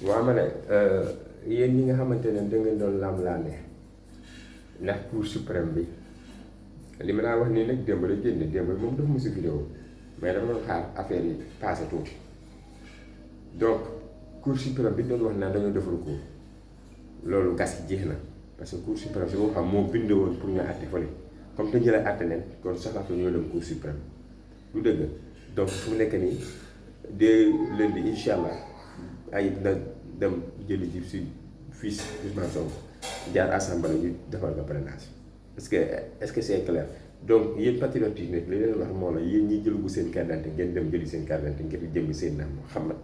waaw ma ne yéen ñi nga xamante ne da ngeen doon lam-laame ndax cour suprême bi li ma laa wax nii nag démb la génne démb moom dafa mosu vidéo mais dama doon xaar affaire yi passé tuuti donc cour suprême bi doon wax naan dañoo def recours loolu gas yi jeex na parce que cour suprême si boo xam moo bind woon pour nga àtte fële comme te jëlee àtte leen kon soxlaatu ñoo dem cour suprême lu dëgg donc fu mu nekk nii dès lundi incha allah ay na dem jëli ci si fii Ousmane Sonko jaar assemblée ñu defal ko parrainage est-ce que c'est clair donc yéen patriotes yi nekk li leen wax moo la yéen ñi jëlugu seen carte d'identité ngeen dem jëli seen carte d'identité ngir jëm seen naam Muhammad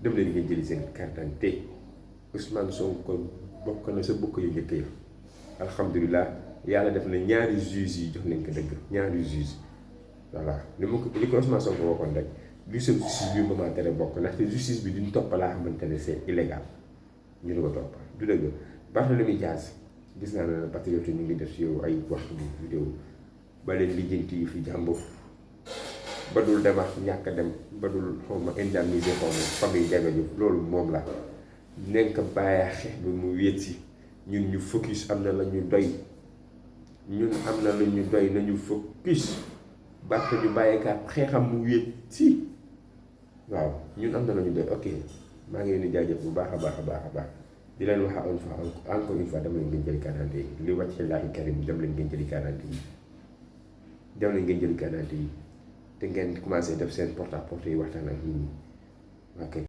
dem leen ngeen jëli seen carte d'identité Ousmane Sonko bokk na sa bokk yu njëkk yi alhamdulilah yàlla def na ñaari juges yi jox nañ ko dëgg ñaari juges voilà li ko Ousmane Sonko waxoon rek du seen justice bi moment tere bokk ndaxte justice bi duñ topp laa xamante ne c'est illégal ñu ko topp du dëgg Barthélémy Dias gis naa ne patriote ñu ngi def si yow ay wax vidéo ba leen lijjanti yi fi jàmbur ba dul dem ak ñàkk a dem ba dul xawma indemniser xawma famille dégaju loolu moom la nekk bàyyi xeex bi mu wéet si ñun ñu focus am na la ñu doy nañu focus Barth ñu bàyyikaat xeexam mu wéet si waaw ñun am na la ñu doy ok maa ngi leen di jaajëf bu baax a baax di leen wax encore une fois dem leen ngeen jëli carte d'identité yi li wàcc laahi karim dem leen ngeen jëli carte d'identité yi te ngeen commencé def seen porte à porte yi waxtaan ak nit ñi ok